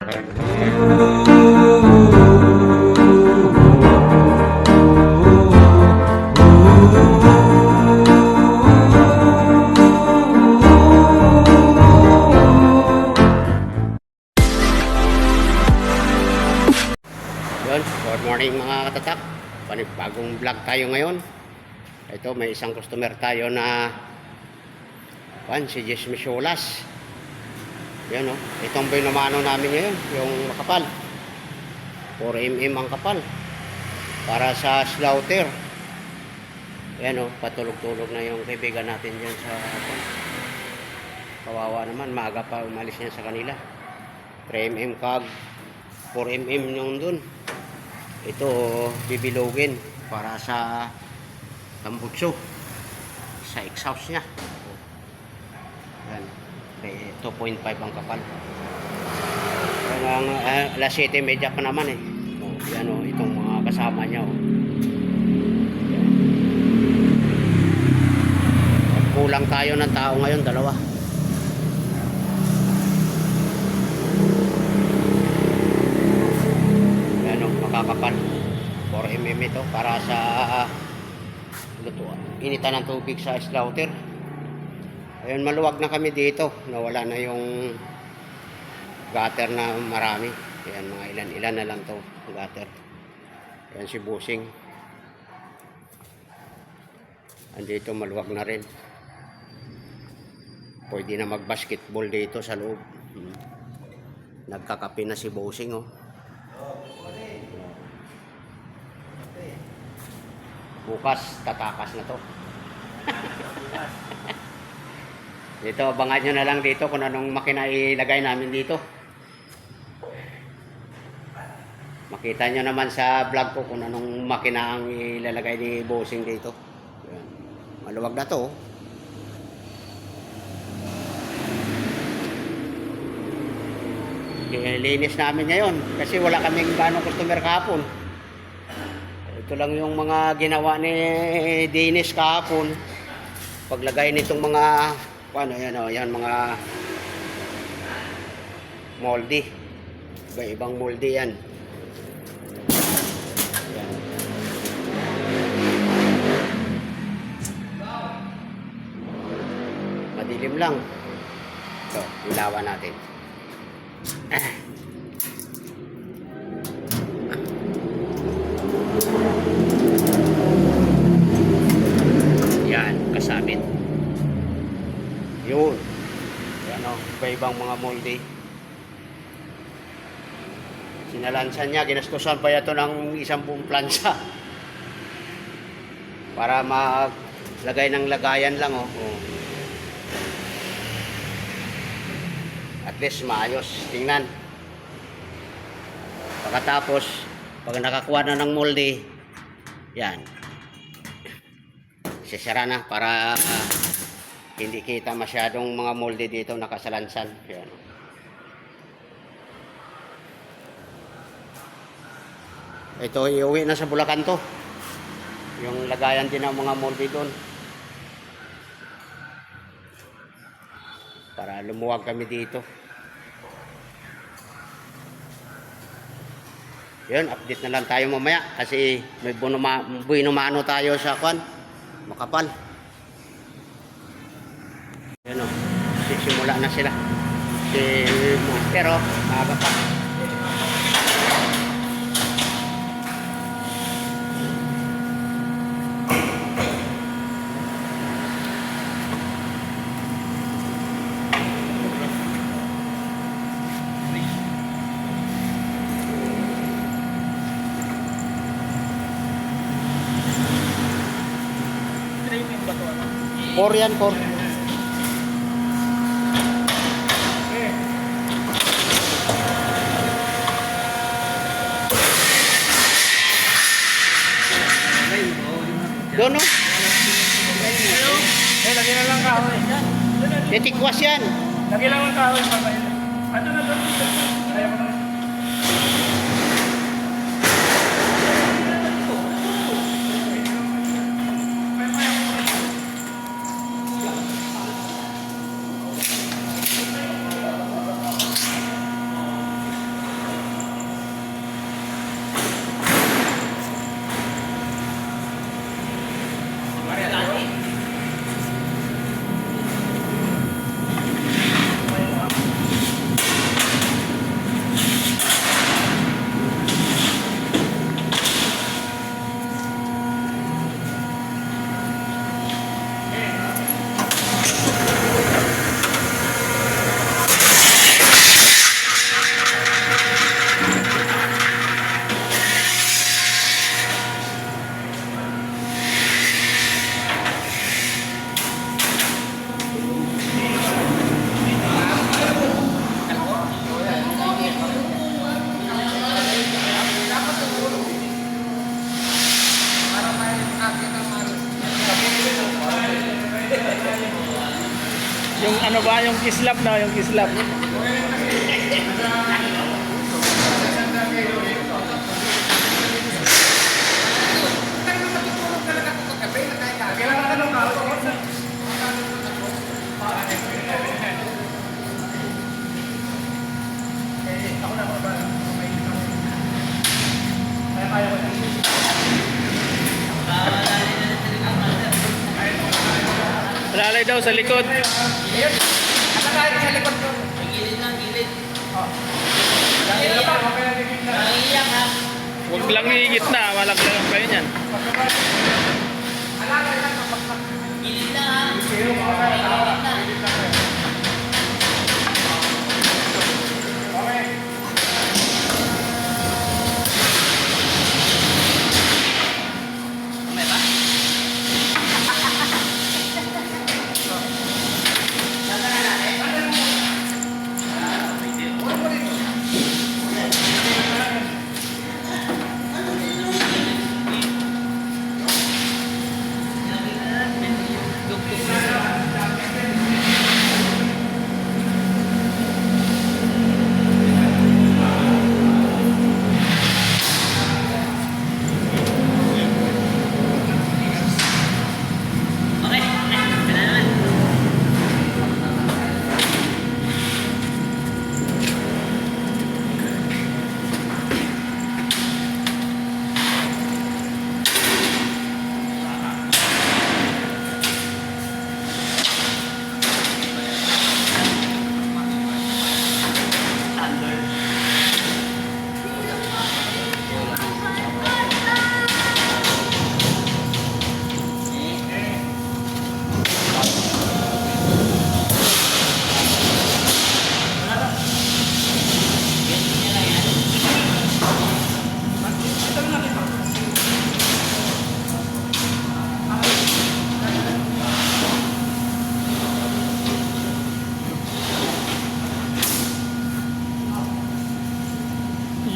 Good morning mga katatak. Bagong vlog tayo ngayon. Ito, may isang customer tayo na si Jess Micholas. Yan o. Itong binumano namin ngayon, yung makapal. 4mm ang kapal. Para sa slaughter. Yan o, patulog-tulog na yung kaibigan natin dyan sa kawawa naman, maaga pa umalis niya sa kanila. 3mm kag 4mm yung dun. Ito bibilogin para sa tambutso sa exhaust nya. Yan, 2.5 ang kapal. Ang alas 7:30 pa naman eh. Yan o, itong mga kasama nya o. Kulang tayo ng tao ngayon, dalawa. Makakapal 4mm ito para sa initan ng tubig sa slaughter. Ayun, maluwag na kami dito, nawala na yung gutter na marami. Ayan, mga ilan-ilan na lang to gutter. Ayan si Busing, andito maluwag na rin, pwede na mag basketball dito sa loob. Nagkakape na si Busing oh. Bukas tatakas na to. Dito, abangan nyo na lang dito kung anong makina ilagay namin dito. Makita nyo naman sa vlog ko kung anong makina ang ilalagay ni Bossing dito. Ayan. Maluwag na to. Linis namin ngayon kasi wala kaming ganong customer kahapon. Ito lang yung mga ginawa ni Dennis kahapon. Paglagay nitong mga paano yan o, yan mga moldy. Iba-ibang moldy yan. Yan. Madilim lang. Ito, ilawan natin. Yan, kasabit. Yun. Yan o, iba-ibang mga moldy. Sinalansan niya, ginastusan pa ito ng isang buong plansa. Para maglagay ng lagayan lang o. At least maayos. Tingnan. Pagkatapos, pag nakakuha na ng moldy, yan. Sisara na para hindi kita masyadong mga moldy dito nakasalansan. Yan. Ito, iuwi na sa Bulacan to. Yung lagayan din ng mga moldy doon. Para lumuwag kami dito. Yun, update na lang tayo mamaya kasi may binumano tayo sa kwan, makapal. Yun o, simula na sila. Si Master o, maaga pa. Por yan, por. Doon no? Lagi na lang kahoy. Titikwas yan. Lagi lang ang kahoy. Ano na doon? Ayaw ko na. ano ba yung kislap na, yung kislap. Malalay daw sa likod. Huwag lang higit na, malaglagan kayo niyan.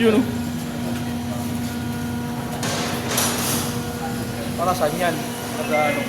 Yun o. Para saan yan? Para ano?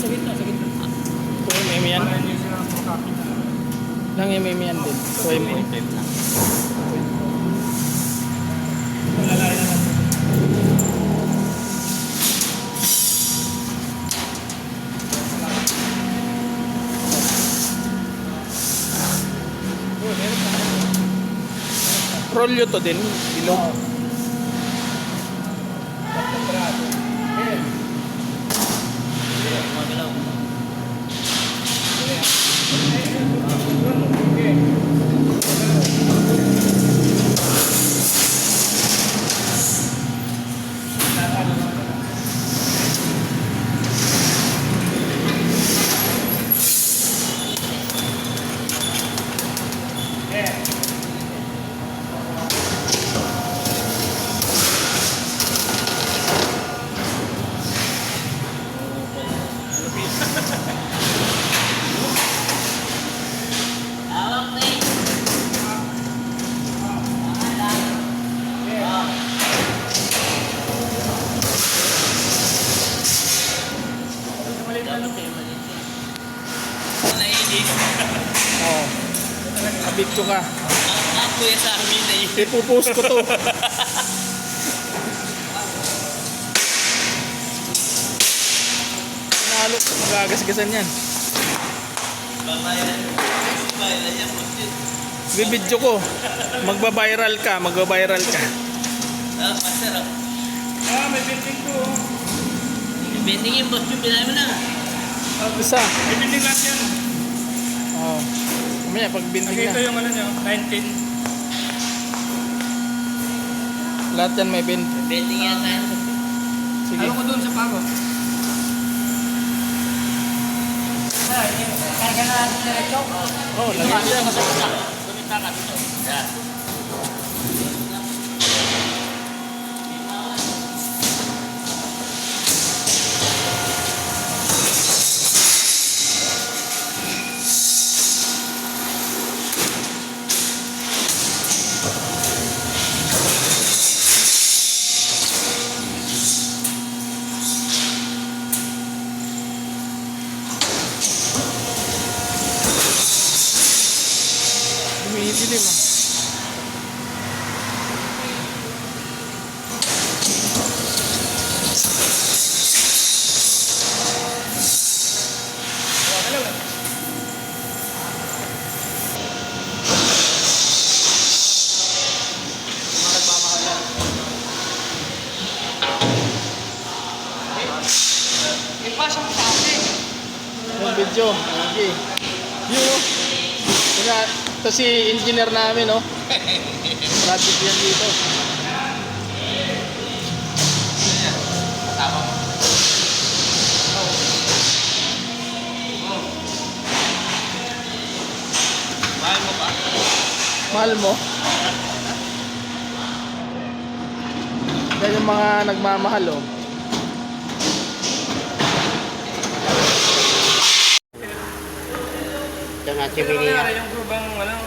Sa gitna, sa gitna. 2mm yan? Lang mm yan din. 2mm. Rolyo to din, bilog. Oo. Abitso ka. Ako yung sa amin na yun. Ipupost ko to. Nalo, magagasgasan yan. Babayaran. Babayaran yan po yun. Bibidyo ko. Magbabiral ka, magbabiral ka. Masarap. May building to. Bending yung boss yung pinay mo na. Isa. May building lang yan. Oo. Mamaya, pag binding Nakita na. yung ano nyo, 19. Lahat yan may bend. Bending yata yan. Sige. Ano ko doon sa pako? Karga na natin diretso. Oo, lagyan Dito ka sa kita. Sumita ka dito. Yan. Umiidilim ah. Yung video, okay. Yun, ito si engineer namin, no? Project yan dito. Tama mo. Mahal mo ba? Mahal mo? Yan yung mga nagmamahal, oh. Ito na chimney. yung grubang, walang...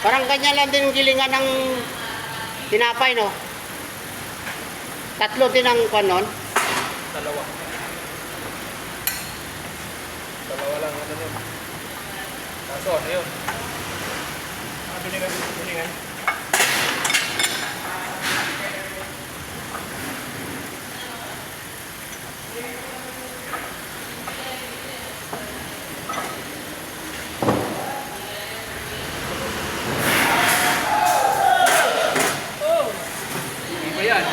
Parang ganyan lang din yung gilingan ng tinapay, no? Tatlo din ang kanon. Dalawa. Dalawa lang, ano yun? Kaso, ano yun? Bilingan. Iba yan.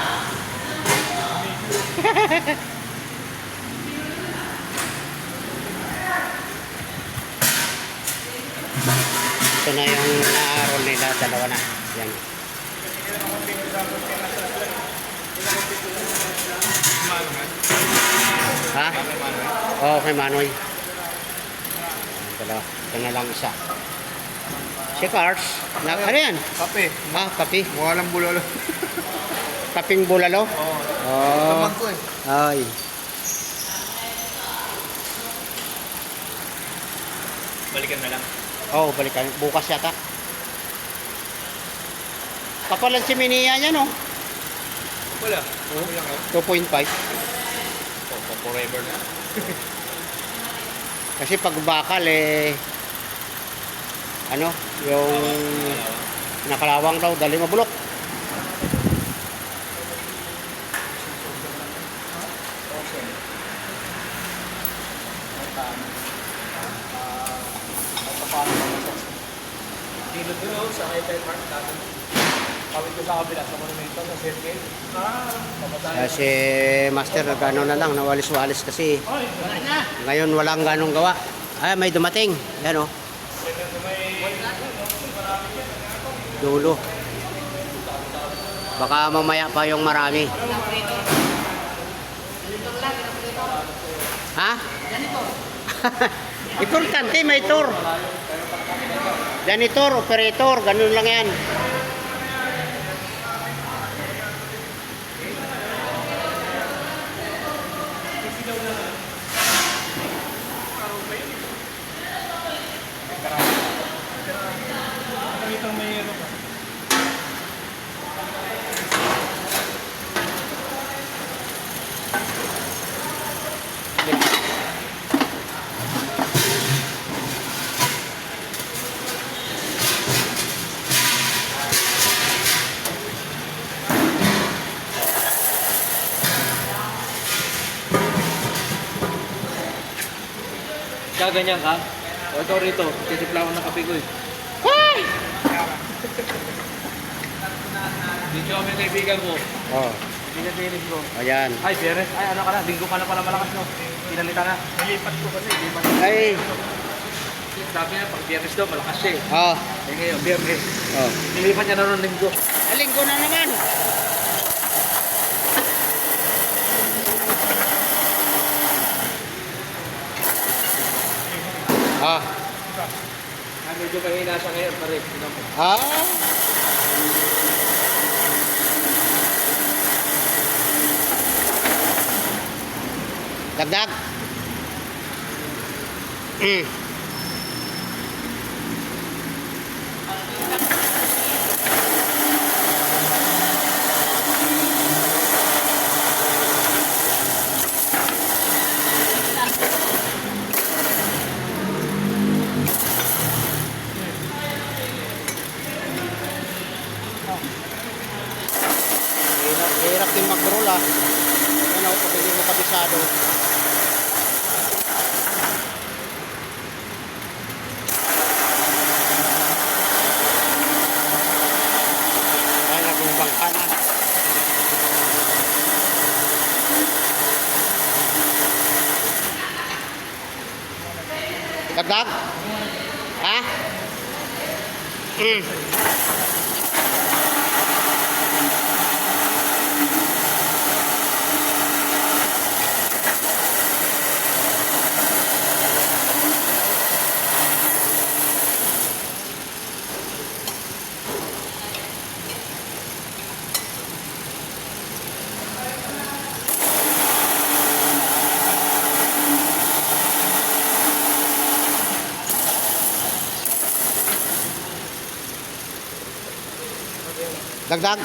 Ito na yung na-roll nila, dalawa na. Yan. Ha? Oo, kay Manoy. Ito na lang isa. Si Cars. Ano yan? Kape. Ah, kape. Mukha lang bulalo. Kaping bulalo? Oo. Oo. Tamang ko eh. Ay. Balikan na lang. Oo, balikan. Bukas yata. Kapalan si Minia niya, no? Wala. Oh. Wala ka. 2.5. Forever na. Kasi pag bakal, ano, yung nakalawang daw, dali mabulok. Dilo doon sa High Park dati. Kawit ko sa kabila sa Monumento sa circle. Kasi master, nagano na lang, nawalis-walis kasi. Ngayon walang ganong gawa. Ay, may dumating. Yan, oh. Dulo. Baka mamaya pa yung marami. Ha? Importante, may tour. Janitor, operator, ganun lang yan. Itong may ano pa. gaganyan ka. O ikaw rito, titipla ko ng kape ko eh. Ay! Dito kami kaibigan ko. Oh, Kaibigan Dennis ko. ayan. Ay, Beres. Ay, ano ka na? Linggo ka na pala malakas, no? Pinalita na. Nilipat ko kasi. Lipat. Ay! Sabi niya, pag Beres daw, malakas siya eh. Oh, Eh ngayon, Beres. oh. Nilipat niya na noong linggo. Linggo na naman. Ah, Ah, medyo mahina siya ngayon, pare. Tingnan mo. ah. Dagdag. Mm. Hirap din mag-roll ah. Ano, pag hindi mo kabisado. Ay, nagubang ka na. Dagdag? Ha? Mm. Dagdag.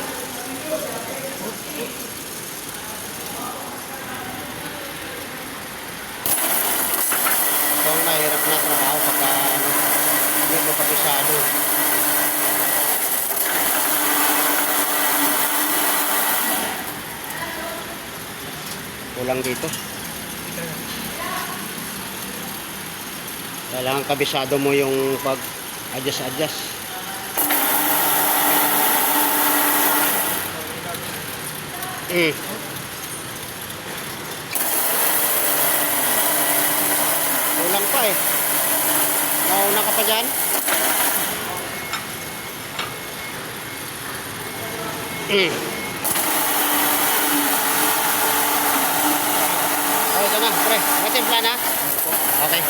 Ito ang mahirap na trabaho pagka hindi mo kabisado. Kulang dito. Kailangan kabisado mo yung pag-adjust-adjust. Mm. Kulang pa eh. Nauna ka pa dyan? Mm. Oh, ito na, pre. May timpla na? Okay.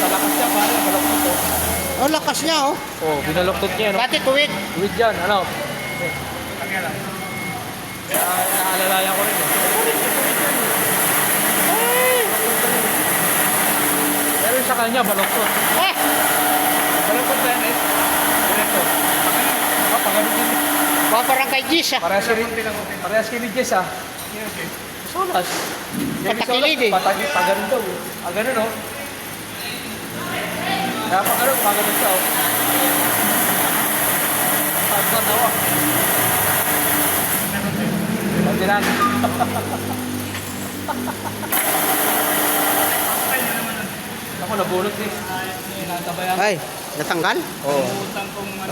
Talakas siya, pare. Baloktot to. Oh, lakas niya oh. Oh, binaloktot niya, no? Dati tuwid. Tuwid yan, ano? Kaya naalalayan ko rin eh. Pero yung sa kanya, baloktot. Eh! Baloktot ba yan eh? Diretso. Pagano din. Parang kay Gis ah. Parehas kay Jess ah. Solas. Patakilid eh. Pagano daw eh. Ah, ganun oh. Kaya pagano siya oh. Pagkatawa. Pagdinan. Ako nabulot eh. Tinatabayan. Ay, natanggal? Oo.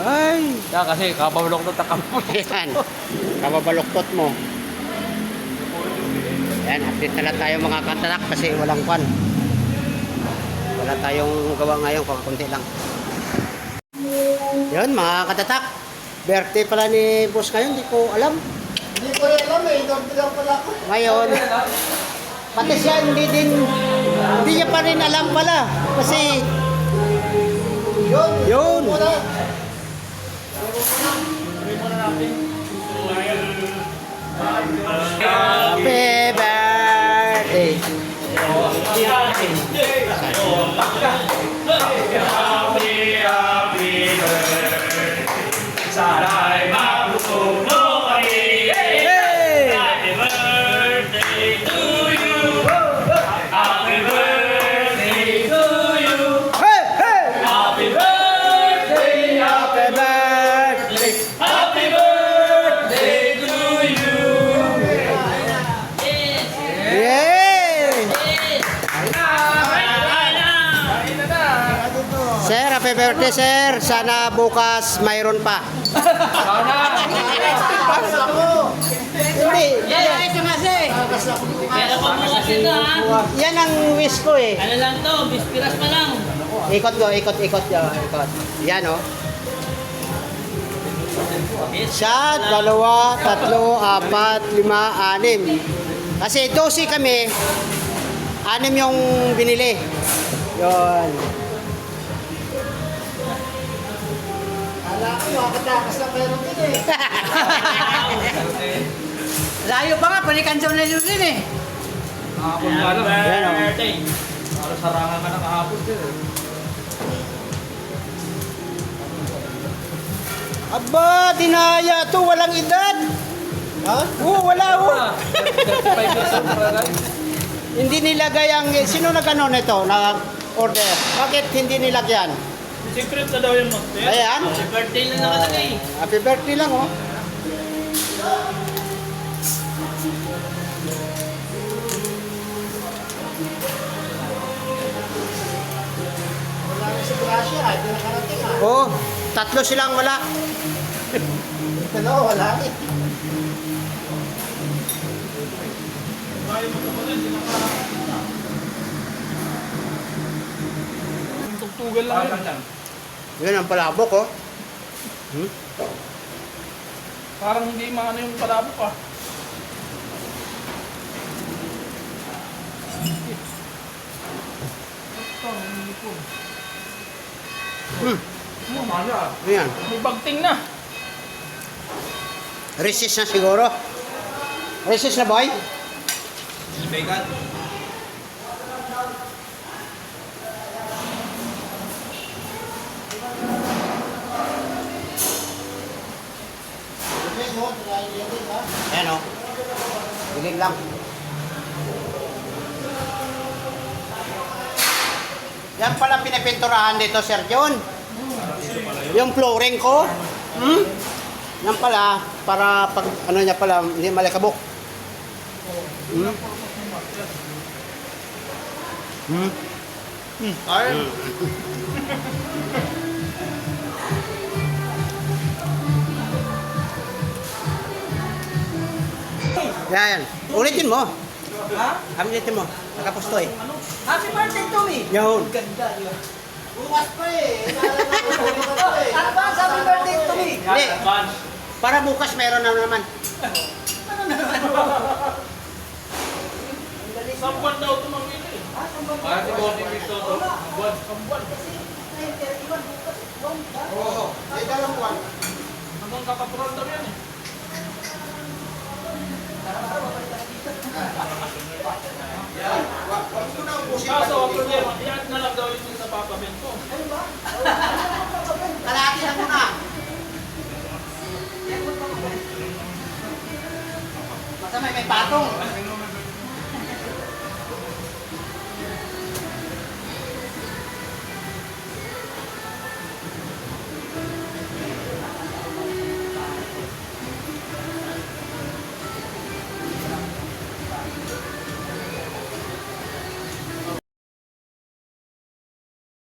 Ay. Kaya kasi kapabaloktot na kamo. Ayan. Kababaloktot mo. Ayan, update na lang tayo mga katanak kasi walang pan. Wala tayong gawa ngayon, kunti lang. Yun mga katatak. Birthday pala ni boss ngayon, hindi ko alam. Hindi ko rin alam eh, doon lang pala ako. Ngayon, pati siya hindi niya pa rin alam pala. Kasi, yun. Wala. Happy birthday. Sana'y mapupuno kami. Hey! Happy birthday to you. Happy birthday to you. Hey! Hey! Happy birthday. happy birthday, sir. Sana bukas mayroon pa. Tapos ako. Hindi. Pero kung bukas ito ha. Yan ang wish ko eh. Ano lang to, bispiras pa lang. Ikot ko, ikot. Yan oh. Isa, dalawa, tatlo, apat, lima, anim. Kasi 12 kami, anim yung binili. Yun. Kala ko, makatakas na meron din eh. Layo pa nga, panikansaw na yun din eh. Kahapon nga lang. Yan, oh. Birthday. Para sarangan ka na kahapon din eh. Aba, dinaya to, walang edad. Ha? Wala oh. 35 years old pa guys. Hindi nilagay ang, sino nag-ano nito, nag-order? Bakit hindi nilagyan? Secret na daw yung master. Ayan, Happy birthday lang nakalagay. happy birthday lang oh. Wala rin si Gracia, hindi nakarating ah. Oh, tatlo silang wala. Dalawa, wala rin. Tugtugan lang yan. Yun ang palabok oh. Parang hindi maano yung palabok ah. Ano maya? Ayan, May bagting na. resist na siguro. Resist na boy? Bacon. Okay, mo, nalilitin ha. Ayan oh. Bilig lang. Yan pala pinipinturahan dito, Sir John. Yung flooring ko. Yan pala, para pag ano niya pala, hindi malikabok. Ay. Yan. Ulitin mo. Ha? Ulitin mo. Nakapusto eh. Happy birthday to me! Yun. Bukas pa eh. Bukas pa eh. Advance happy birthday to me! Hindi. Para bukas meron na naman. Sambuan daw ito mamili. Parang si Bondi Pito to. Sambuan. Oo. May dalawang buwan. Hanggang kakapuran daw yan eh. Wag mo na ubusin Kaso ang problema, iyan na lang daw yung sa papabento. Kalahati na muna. Basta may patong.